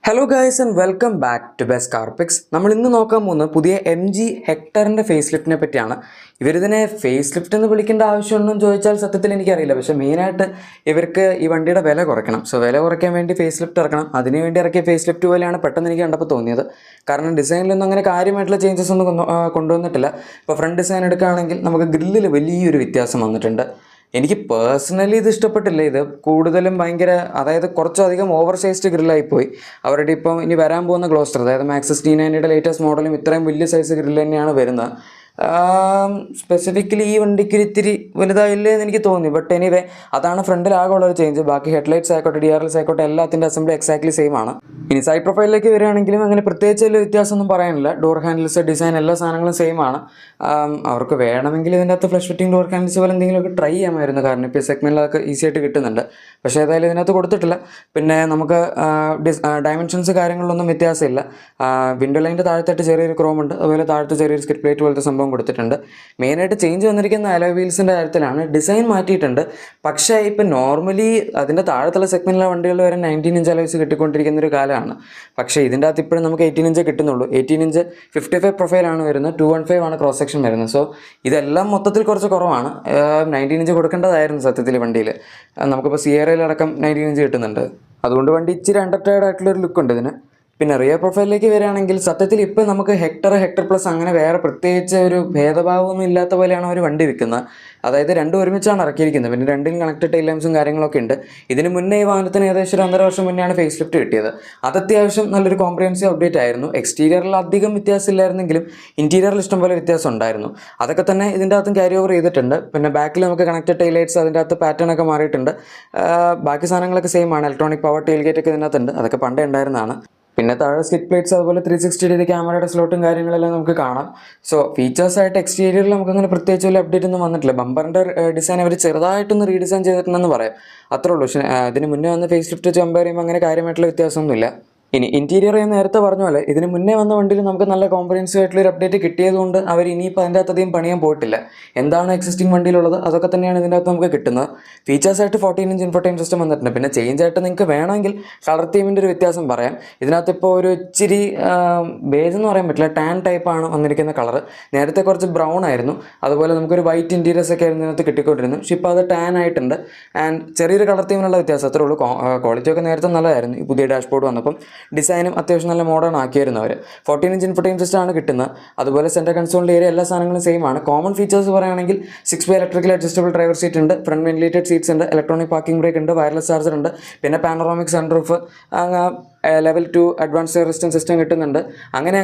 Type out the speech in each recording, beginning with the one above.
Hello guys and welcome back to best car pics. നമ്മൾ ഇന്ന് നോക്കാൻ പോകുന്നത് പുതിയ MG ഹെക്ടറിൻ്റെ ഫേസ് ലിഫ്റ്റിനെ പറ്റിയാണ്. ഇവരിതിനെ ഫേസ് ലിഫ്റ്റ് എന്ന് വിളിക്കേണ്ട ആവശ്യമുണ്ടെന്ന് ചോദിച്ചാൽ സത്യത്തിൽ എനിക്കറിയില്ല. പക്ഷേ മെയിനായിട്ട് ഇവർക്ക് ഈ വണ്ടിയുടെ വില കുറയ്ക്കണം. സോ വില കുറയ്ക്കാൻ വേണ്ടി ഫേസ് ലിഫ്റ്റ് ഇറക്കണം. അതിനുവേണ്ടി ഇറക്കിയ ഫേസ് ലിഫ്റ്റ് പോലെയാണ് പെട്ടെന്ന് എനിക്ക് കണ്ടപ്പോൾ തോന്നിയത്. കാരണം ഡിസൈനിലൊന്നും അങ്ങനെ കാര്യമായിട്ടുള്ള ചേഞ്ചസ് ഒന്നും കൊണ്ടുവന്നിട്ടില്ല. ഇപ്പോൾ ഫ്രണ്ട് ഡിസൈൻ എടുക്കുകയാണെങ്കിൽ നമുക്ക് ഗ്രില്ലിൽ വലിയൊരു വ്യത്യാസം വന്നിട്ടുണ്ട്. എനിക്ക് പേഴ്സണലി ഇത് ഇഷ്ടപ്പെട്ടില്ല. ഇത് കൂടുതലും ഭയങ്കര, അതായത് കുറച്ചധികം ഓവർ സൈസ്ഡ് ഗ്രില്ലായിപ്പോയി. അവരുടെ ഇപ്പം ഇനി വരാൻ പോകുന്ന ഗ്ലോസ്റ്റർ, അതായത് മാക്സസ് T90യുടെ ലേറ്റസ്റ്റ് മോഡലും ഇത്രയും വലിയ സൈസ് ഗ്രില്ല് തന്നെയാണ് വരുന്നത്. സ്പെസിഫിക്കലി ഈ വണ്ടിക്ക് ഇത്തിരി വലുതായില്ലേ എന്ന് എനിക്ക് തോന്നി. ബട്ട് എനിവേ അതാണ് ഫ്രണ്ടിലാകുള്ളൊരു ചേഞ്ച്. ബാക്കി ഹെഡ്ലൈറ്റ്സ് ആയിക്കോട്ടെ, DRLs ആയിക്കോട്ടെ, എല്ലാത്തിൻ്റെ അസംബ്ലി എക്സാക്ട്ലി സെയിം ആണ്. ഇനി സൈഡ് പ്രൊഫൈലിലേക്ക് വരികയാണെങ്കിലും അങ്ങനെ പ്രത്യേകിച്ച് വലിയ വ്യത്യാസമൊന്നും പറയാനില്ല. ഡോർ ഹാൻഡിൽസ്, ഡിസൈൻ, എല്ലാ സാധനങ്ങളും സെയിം ആണ്. അവർക്ക് വേണമെങ്കിൽ ഇതിൻ്റെ അകത്ത് ഫ്ലഷ് ഫിറ്റിംഗ് ഡോർ ഹാൻഡിൽസ് പോലെ എന്തെങ്കിലുമൊക്കെ ട്രൈ ചെയ്യാമായിരുന്നു. കാരണം ഇപ്പോൾ സെഗ്മെൻറ്റിലൊക്കെ ഈസി ആയിട്ട് കിട്ടുന്നുണ്ട്. പക്ഷേ ഏതായാലും ഇതിനകത്ത് കൊടുത്തിട്ടില്ല. പിന്നെ നമുക്ക് ഡയമെൻഷൻസ് കാര്യങ്ങളിലൊന്നും വ്യത്യാസമില്ല. വിൻഡോ ലൈൻ്റെ താഴത്തായിട്ട് ചെറിയൊരു ക്രോം ഉണ്ട്. അതുപോലെ താഴത്ത് ചെറിയൊരു സ്കിറ്റ് പ്ലേറ്റ് പോലത്തെ സംഭവം കൊടുത്തിട്ടുണ്ട്. മെയിനായിട്ട് ചേഞ്ച് വന്നിരിക്കുന്ന അലോയ് വീൽസിൻ്റെ കാര്യത്തിലാണ്. ഡിസൈൻ മാറ്റിയിട്ടുണ്ട്. പക്ഷേ ഇപ്പം നോർമലി അതിൻ്റെ താഴത്തുള്ള സെഗ്മെൻറ്റിലെ വണ്ടികൾ വരെ 19 ഇഞ്ച് അലോയ്സ് കിട്ടിക്കൊണ്ടിരിക്കുന്ന ഒരു കാലമാണ്. പക്ഷേ ഇതിൻ്റെ അകത്ത് ഇപ്പോഴും നമുക്ക് 18 ഇഞ്ച് കിട്ടുന്നുള്ളൂ. 18 ഇഞ്ച് 55 പ്രൊഫൈലാണ് വരുന്നത്, 215 ആണ് ക്രോസ് സെക്ഷൻ വരുന്നത്. സോ ഇതെല്ലാം മൊത്തത്തിൽ കുറച്ച് കുറവാണ്. 19 ഇഞ്ച് കൊടുക്കേണ്ടതായിരുന്നു സത്യത്തിൽ വണ്ടിയിൽ. നമുക്കിപ്പോൾ സിയറയിലടക്കം 19 ഇഞ്ച് കിട്ടുന്നുണ്ട്. അതുകൊണ്ട് വണ്ടി ഇച്ചിരി അണ്ടർടയർഡ് ആയിട്ടുള്ളൊരു ലുക്കുണ്ട് ഇതിന്. പിന്നെ റിയർ പ്രൊഫൈലിലേക്ക് വരികയാണെങ്കിൽ സത്യത്തിൽ ഇപ്പം നമുക്ക് ഹെക്ടർ പ്ലസ് അങ്ങനെ വേറെ പ്രത്യേകിച്ച് ഒരു ഭേദഭാവമൊന്നും ഇല്ലാത്ത പോലെയാണ് അവർ വണ്ടി വിൽക്കുന്നത്. അതായത് രണ്ടും ഒരുമിച്ചാണ് ഇറക്കിയിരിക്കുന്നത്. പിന്നെ രണ്ടിലും കണക്റ്റഡ് ടൈൽ ലാംപ്സും കാര്യങ്ങളൊക്കെ ഉണ്ട്. ഇതിന് മുന്നേ ഈ വാഹനത്തിന് ഏകദേശം 1.5 വർഷം മുന്നെയാണ് ഫേസ് ലിഫ്റ്റ് കിട്ടിയത്. അത് അത്യാവശ്യം നല്ലൊരു കോംപ്രിഹെൻസീവ് അപ്ഡേറ്റ് ആയിരുന്നു. എക്സ്റ്റീരിയറിൽ അധികം വ്യത്യാസം ഇല്ലായിരുന്നെങ്കിലും ഇൻറ്റീരിയറിൽ ഇഷ്ടംപോലെ വ്യത്യാസം ഉണ്ടായിരുന്നു. അതൊക്കെ തന്നെ ഇതിൻ്റെ അകത്തും ക്യാരി ഓവർ ചെയ്തിട്ടുണ്ട്. പിന്നെ ബാക്കിൽ നമുക്ക് കണക്റ്റഡ് ടൈൽ ലൈറ്റ്സ്, അതിൻ്റെ അകത്ത് പാറ്റേൺ ഒക്കെ മാറിയിട്ടുണ്ട്. ബാക്കി സാധനങ്ങളൊക്കെ സെയിം ആണ്. ഇലക്ട്രോണിക് പവർ ടൈൽ ഗേറ്റ് ഒക്കെ ഇതിനകത്തുണ്ട്. അതൊക്കെ പണ്ടേ ഉണ്ടായിരുന്നതാണ്. പിന്നെ താഴെ സ്കിറ്റ് പ്ലേറ്റ്സ്, അതുപോലെ 360 ഡിഗ്രി ക്യാമറയുടെ സ്ലോട്ടും കാര്യങ്ങളെല്ലാം നമുക്ക് കാണാം. സോ ഫീച്ചേഴ്സായിട്ട് എക്സ്റ്റീരിയറിൽ നമുക്കങ്ങനെ പ്രത്യേകിച്ച് വലിയ അപ്ഡേറ്റ് ഒന്നും വന്നിട്ടില്ല. ബമ്പറിൻ്റെ ഡിസൈൻ അവർ ചെറുതായിട്ടൊന്ന് റീഡിസൈൻ ചെയ്തിട്ടുണ്ടെന്ന് പറയാം, അത്രേ ഉള്ളൂ. പക്ഷേ ഇതിന് മുന്നേ വന്ന് ഫേസ് ലിഫ്റ്റ് വെച്ച് കമ്പയർ ചെയ്യുമ്പോൾ അങ്ങനെ കാര്യമായിട്ടുള്ള വ്യത്യാസമൊന്നുമില്ല. ഇനി ഇൻറ്റീരിയർ ഞാൻ നേരത്തെ പറഞ്ഞ പോലെ ഇതിന് മുന്നേ വന്ന വണ്ടിയിൽ നമുക്ക് നല്ല കോംപ്രിഹെൻസീവ് ആയിട്ടുള്ളൊരു അപ്ഡേറ്റ് കിട്ടിയതുകൊണ്ട് അവർ ഇനിയിപ്പോൾ അതിൻ്റെ അകത്ത് അധികം പണിയാൻ പോയിട്ടില്ല. എന്താണ് എക്സിസ്റ്റിംഗ് വണ്ടിയിലുള്ളത് അതൊക്കെ തന്നെയാണ് ഇതിൻ്റെ അകത്ത് നമുക്ക് കിട്ടുന്നത്. ഫീച്ചേഴ്സായിട്ട് 14 ഇഞ്ച് ഇൻഫോർടൈൻ സിസ്റ്റം വന്നിട്ടുണ്ട്. പിന്നെ ചേഞ്ച് ആയിട്ട് നിങ്ങൾക്ക് വേണമെങ്കിൽ കളർ തീമിൻ്റെ ഒരു വ്യത്യാസം പറയാം. ഇതിനകത്ത് ഇപ്പോൾ ഒരു ഇച്ചിരി ബേജ് എന്ന് പറയാൻ പറ്റില്ല, ടാൻ ടൈപ്പാണ് വന്നിരിക്കുന്ന കളർ. നേരത്തെ കുറച്ച് ബ്രൗൺ ആയിരുന്നു. അതുപോലെ നമുക്കൊരു വൈറ്റ് ഇൻറ്റീരിയേഴ്സ് ഒക്കെ ആയിരുന്നു ഇതിനകത്ത് കിട്ടിക്കൊണ്ടിരുന്നു. പക്ഷേ ഇപ്പോൾ അത് ടാൻ ആയിട്ടുണ്ട്. ആൻഡ് ചെറിയൊരു കളർ തീമിനുള്ള വ്യത്യാസം അത്രേ ഉള്ളൂ. ക്വാളിറ്റി ഒക്കെ നേരത്തെ നല്ലതായിരുന്നു. ഈ പുതിയ ഡാഷ്ബോർഡ് വന്നപ്പം ഡിസൈനും അത്യാവശ്യം നല്ല മോഡേൺ ആക്കിയായിരുന്നു അവർ. 14 ഇഞ്ച് ഇൻഫോർടൈൻ സിസ്റ്റം ആണ് കിട്ടുന്നത്. അതുപോലെ സെൻറ്റർ കൺസോളിൻ്റെ ഏരിയ എല്ലാ സാധനങ്ങളും സെയിം ആണ്. കോമൺ ഫീച്ചേഴ്സ് പറയുകയാണെങ്കിൽ 6-way electrical adjustable driver seat ഉണ്ട്, ഫ്രണ്ട് വെന്റിലേറ്റഡ് സീറ്റ്സ് ഉണ്ട്, ഇലക്ട്രോണിക് പാർക്കിംഗ് ബ്രേക്ക് ഉണ്ട്, വയർലെസ് ചാർജർ ഉണ്ട്, പിന്നെ panoramic sunroof, level 2 advance air resistance system കിട്ടുന്നുണ്ട്. അങ്ങനെ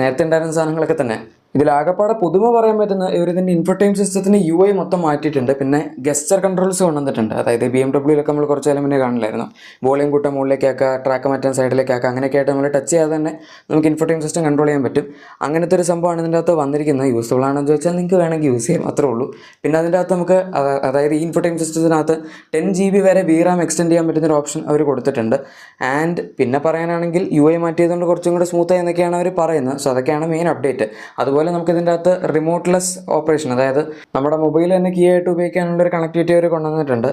നേരത്തെ ഉണ്ടായിരുന്ന സാധനങ്ങളൊക്കെ തന്നെ. ഇതിലാകപ്പാടെ പുതുമ പറയാൻ പറ്റുന്ന ഇവരിതിൻ്റെ ഇൻഫോർടൈൻ സിസ്റ്റത്തിൻ്റെ UI മൊത്തം മാറ്റിയിട്ടുണ്ട്. പിന്നെ ഗസ്റ്റർ കൺട്രോൾസ് കൊണ്ടുവന്നിട്ടുണ്ട്. അതായത് BMW നമ്മൾ കുറച്ച് കാലം മുന്നേ കാണില്ലായിരുന്നു. വോളിയം കൂട്ടാൻ മുകളിലേക്കാക്കുക, ട്രാക്ക് മാറ്റാൻ സൈഡിലേക്കാക്കുക, അങ്ങനെയൊക്കെ ആയിട്ട് നമ്മൾ ടച്ച് ചെയ്യാതെ തന്നെ നമുക്ക് ഇൻഫോർടൈൻ സിസ്റ്റം കൺട്രോൾ ചെയ്യാൻ പറ്റും. അങ്ങനത്തെ ഒരു സംഭവമാണ് ഇതിൻ്റെ അകത്ത് വന്നിരിക്കുന്നത്. യൂസ്ഫുൾ ആണെന്ന് ചോദിച്ചാൽ നിങ്ങൾക്ക് വേണമെങ്കിൽ യൂസ് ചെയ്യാം, അത്രേ ഉള്ളൂ. പിന്നെ അതിൻ്റെ അകത്ത് നമുക്ക് അതായത് ഈ ഇൻഫോർടൈൻ സിസ്റ്റത്തിനകത്ത് 10 GB വരെ VRAM എക്സ്റ്റെൻഡ് ചെയ്യാൻ പറ്റുന്നൊരു ഓപ്ഷൻ അവർ കൊടുത്തിട്ടുണ്ട്. ആൻഡ് പിന്നെ പറയാനാണെങ്കിൽ UI മാറ്റിയതുകൊണ്ട് കുറച്ചും കൂടെ സ്മൂത്തായി എന്നൊക്കെയാണ് അവർ പറയുന്നത്. സോ അതൊക്കെയാണ് മെയിൻ അപ്ഡേറ്റ്. അതുപോലെ നമുക്ക് ഇതിൻ്റെ അകത്ത് റിമോട്ട്ലെസ് ഓപ്പറേഷൻ, അതായത് നമ്മുടെ മൊബൈൽ തന്നെ കീ ആയിട്ട് ഉപയോഗിക്കാനുള്ളൊരു കണക്ടിവിറ്റി അവർ കൊണ്ടുവന്നിട്ടുണ്ട്.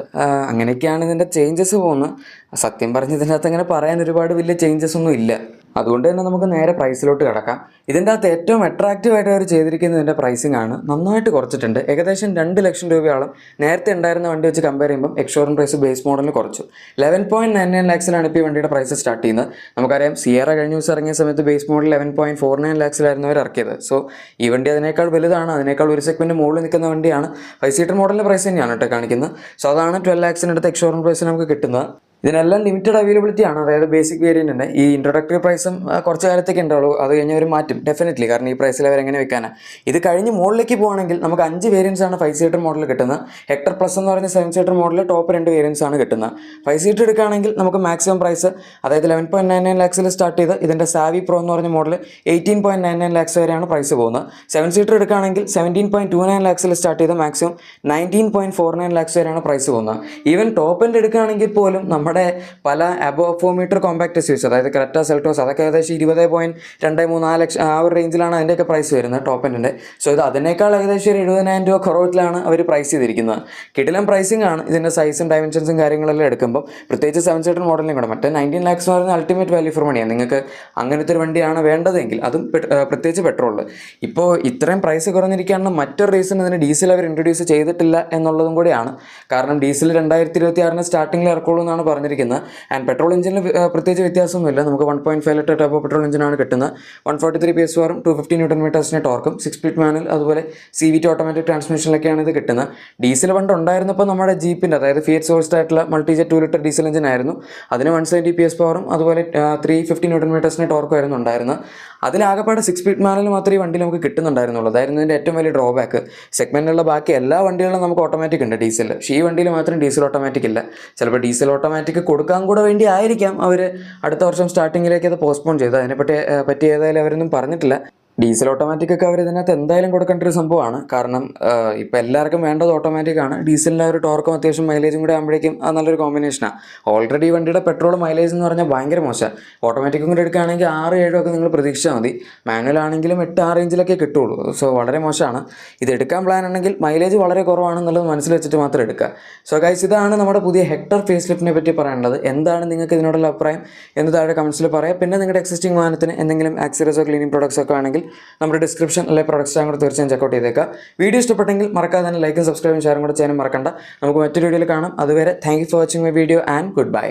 അങ്ങനെയൊക്കെയാണ് ഇതിൻ്റെ ചേഞ്ചസ് പോകുന്നത്. സത്യം പറഞ്ഞ് ഇതിൻ്റെ അകത്ത് അങ്ങനെ പറയാൻ ഒരുപാട് വലിയ ചേഞ്ചസ് ഒന്നും ഇല്ല. അതുകൊണ്ട് തന്നെ നമുക്ക് നേരെ പ്രൈസിലോട്ട് കിടക്കാം. ഇതിൻ്റെ അകത്ത് ഏറ്റവും അട്രാക്റ്റീവായിട്ട് അവർ ചെയ്തിരിക്കുന്നതിൻ്റെ പ്രൈസിംഗ് ആണ്. നന്നായിട്ട് കുറച്ചിട്ടുണ്ട്. ഏകദേശം 2 ലക്ഷം രൂപയോളം നേരത്തെ ഉണ്ടായിരുന്ന വണ്ടി വെച്ച് കമ്പയർ ചെയ്യുമ്പോൾ എക്സ്ഷോറൂം പ്രൈസ് ബേസ് മോഡലിന് കുറച്ചു. 11.99 ലാക്സിലാണ് ഇപ്പോൾ ഈ വണ്ടിയുടെ പ്രൈസ് സ്റ്റാർട്ട് ചെയ്യുന്നത്. നമുക്കറിയാം സിയറ കഴിഞ്ഞ ദിവസം ഇറങ്ങിയ സമയത്ത് ബേസ് മോഡൽ 11.49 ലാക്സിലായിരുന്നു അവർ ഇറക്കിയത്. സോ ഈ വണ്ടി അതിനേക്കാൾ വലുതാണ്, അതിനേക്കാൾ ഒരു സെഗ്മെൻറ്റ് മുകളിൽ നിൽക്കുന്ന വണ്ടിയാണ്. 5 സീറ്റർ മോഡലിൻ്റെ പ്രൈസ് തന്നെയാണ് കേട്ടോ കാണിക്കുന്നത്. സോ അതാണ് 12 ലാക്സിനടുത്ത് എക്സ്ഷോറൂം പ്രൈസ് നമുക്ക് കിട്ടുന്നത്. ഇതിനെല്ലാം ലിമിറ്റഡ് അവൈലബിലിറ്റി ആണ്. അതായത് ബേസിക് വേരിയൻ്റ് തന്നെ. ഈ ഇൻട്രൊഡക്ടറി പ്രൈസും കുറച്ച് കാലത്തേക്ക് ഉണ്ടാവുള്ളൂ. അത് കഴിഞ്ഞ് അവർ മാറ്റും ഡെഫിനറ്റ്ലി. കാരണം ഈ പ്രൈസിൽ അവരെങ്ങനെ വെക്കാനാണ്. ഇത് കഴിഞ്ഞ് മുകളിലേക്ക് പോകുകയാണെങ്കിൽ നമുക്ക് 5 വേരിയൻസ് ആണ് 5 സീറ്റർ മോഡൽ കിട്ടുന്നത്. ഹെക്ടർ പ്ലസ് എന്ന് പറയുന്ന 7 സീറ്റർ മോഡൽ ടോപ്പ് 2 വേരിയൻസ് ആണ് കിട്ടുന്നത്. 5 സീറ്റർ എടുക്കുകയാണെങ്കിൽ നമുക്ക് മാക്സിമം പ്രൈസ് അതായത് 11.99 ലാക്സിൽ സ്റ്റാർട്ട് ചെയ്ത് ഇതിൻ്റെ സാവി പ്രോ എന്ന് പറഞ്ഞ മോഡൽ 18.99 ലാക്സ് വരെയാണ് പ്രൈസ് പോകുന്നത്. 7 സീറ്റർ എടുക്കുകയാണെങ്കിൽ 17.29 ലാക്സിൽ സ്റ്റാർട്ട് ചെയ്ത് മാക്സിമം 19.49 ലാക്സ് വരെയാണ് പ്രൈസ് പോകുന്നത്. ഈവൻ ടോപ്പ് എൻഡ് എടുക്കുകയാണെങ്കിൽ പോലും നമ്മുടെ നമ്മുടെ പല അബോഫോമീറ്റർ കോമ്പാക്ട് എസ് യൂസ്, അതായത് ക്രെറ്റ, സെൽറ്റോസ്, അതൊക്കെ ഏകദേശം 20.24 ലക്ഷം ആ ഒരു റേഞ്ചിലാണ് അതിൻ്റെയൊക്കെ പ്രൈസ് വരുന്നത് ടോപ്പ് എൻഡിൻ്റെ. സോ ഇത് അതിനേക്കാൾ ഏകദേശം ഒരു 70,000 രൂപ കുറവിലാണ് അവർ പ്രൈസ് ചെയ്തിരിക്കുന്നത്. കിടിലം പ്രൈസിംഗ് ആണ് ഇതിൻ്റെ സൈസും ഡയമെൻഷൻസും കാര്യങ്ങളെല്ലാം എടുക്കുമ്പോൾ, പ്രത്യേകിച്ച് 7 സീറ്റർ മോഡലിനും കൂടെ. മറ്റേ 19 lakhs എന്ന് പറയുന്നത് അൾട്ടിമേറ്റ് വാല്യൂ ഫോർ മണിയാണ്. നിങ്ങൾക്ക് അങ്ങനത്തെ ഒരു വണ്ടിയാണ് വേണ്ടതെങ്കിൽ, അതും പ്രത്യേകിച്ച് പെട്രോളിൽ ഇപ്പോൾ ഇത്രയും പ്രൈസ് കുറഞ്ഞിരിക്കുകയാണെന്ന് മറ്റൊരു റീസൺ ഇതിന് ഡീസൽ അവർ ഇൻട്രൊഡ്യൂസ് ചെയ്തിട്ടില്ല എന്നുള്ളതും കൂടിയാണ്. കാരണം ഡീസൽ 2026 സ്റ്റാർട്ടിങ്ങിൽ ഇറക്കുള്ളൂ എന്നാണ് പറഞ്ഞിരിക്കുന്നത്. ആൻഡ് പെട്രോൾ എഞ്ചിനിൽ പ്രത്യേകിച്ച് വ്യത്യാസമൊന്നുമില്ല. നമുക്ക് 1.5 ലിറ്റർ ടർബോ പെട്രോൾ എഞ്ചിനാണ് കിട്ടുന്നത്. 143 PS/H'ും 250 Nm ടോർക്കും, 6 സ്പീഡ് മാനുവൽ, അതുപോലെ CVT ഓട്ടോമാറ്റിക് ട്രാൻസ്മിഷനിലൊക്കെയാണ് ഇത് കിട്ടുന്നത്. ഡീസൽ പണ്ട് ഉണ്ടായിരുന്നപ്പോൾ നമ്മുടെ ജീപ്പിൻ്റെ, അതായത് ഫിയറ്റ് സോഴ്സ്ഡ് ആയിട്ടുള്ള മൾട്ടിജെറ്റ് 2 ലിറ്റർ ഡീസൽ എഞ്ചിൻ ആയിരുന്നു. അതിന് 170 PS/H'ും അതുപോലെ 350 Nm ടോർക്കും ആയിരുന്നു ഉണ്ടായിരുന്നത്. അതിലാകപ്പാടെ 6 സ്പീഡ് മാനുവൽ മാത്രമേ ഈ വണ്ടി നമുക്ക് കിട്ടുന്നുണ്ടായിരുന്നുള്ളൂ. അതായിരുന്നു ഇതിൻ്റെ ഏറ്റവും വലിയ ഡ്രോബാക്ക്. സെഗ്മെൻറ്റിലുള്ള ബാക്കി എല്ലാ വണ്ടികളിലും നമുക്ക് ഓട്ടോമാറ്റിക് ഉണ്ട് ഡീസൽ. പക്ഷേ ഈ വണ്ടിയിൽ മാത്രം ഡീസൽ ഓട്ടോമാറ്റിക് ഇല്ല. ചിലപ്പോൾ ഡീസൽ ഓട്ടോമാറ്റിക് കൊടുക്കാൻ കൂടെ വേണ്ടി ആയിരിക്കാം അവർ അടുത്ത വർഷം സ്റ്റാർട്ടിങ്ങിലേക്ക് അത് പോസ്റ്റ്പോൺ ചെയ്തത്. അതിനെപ്പറ്റി ഏതായാലും അവരൊന്നും പറഞ്ഞിട്ടില്ല. ഡീസൽ ഓട്ടോമാറ്റിക് ഒക്കെ അവർ ഇതിനകത്ത് എന്തായാലും കൊടുക്കേണ്ട ഒരു സംഭവമാണ്. കാരണം ഇപ്പോൾ എല്ലാവർക്കും വേണ്ടത് ഓട്ടോമാറ്റിക് ആണ്. ഡീസലിൻ്റെ ഒരു ടോർക്കും അത്യാവശ്യം മൈലേജും കൂടെ ആകുമ്പോഴേക്കും അത് നല്ലൊരു കോമ്പിനേഷനാണ്. ഓൾറെഡി ഈ വണ്ടിയുടെ പെട്രോൾ മൈലേജ് എന്ന് പറഞ്ഞാൽ ഭയങ്കര മോശം. ഓട്ടോമാറ്റിക്കും കൂടെ എടുക്കുകയാണെങ്കിൽ 6-7 ഒക്കെ നിങ്ങൾ പ്രതീക്ഷിച്ചാൽ മതി. മാനുവൽ ആണെങ്കിലും 8-6 റേഞ്ചിലൊക്കെ കിട്ടുള്ളൂ. സോ വളരെ മോശമാണ്. ഇത് എടുക്കാൻ പ്ലാൻ ഉണ്ടെങ്കിൽ മൈലേജ് വളരെ കുറവാണെന്നുള്ളത് മനസ്സിൽ വെച്ചിട്ട് മാത്രം എടുക്കുക. സോ ഗൈസ്, ഇതാണ് നമ്മുടെ പുതിയ ഹെക്ടർ ഫേസ് ലിഫ്റ്റിനെ പറ്റി പറയേണ്ടത്. എന്താണ് നിങ്ങൾക്ക് ഇതിനോടുള്ള അഭിപ്രായം എന്ന് താഴെ കമൻസിൽ പറയാം. പിന്നെ നിങ്ങളുടെ എക്സിസ്റ്റിംഗ് വാഹനത്തിന് എന്തെങ്കിലും ആക്സറീസോ ക്ലീനിങ് പ്രോഡക്ട്സ് ഒക്കെ ആണെങ്കിൽ നമ്മുടെ ഡിസ്ക്രിപ്ഷൻ അല്ലെങ്കിൽ പ്രൊഡക്ട്സ് കൂടെ തീർച്ചയായും ചെക്കൗട്ട് ചെയ്തേക്കാം. വീഡിയോ ഇഷ്ടപ്പെട്ടെങ്കിൽ മറക്കാതെ തന്നെ ലൈക്കും സബ്സ്ക്രൈബും ഷെയറും കൂടെ ചെയ്യാനും മറക്കണ്ട. നമുക്ക് മറ്റൊരു വീഡിയോയിൽ കാണാം. അതുവരെ thank you for watching my video and good bye.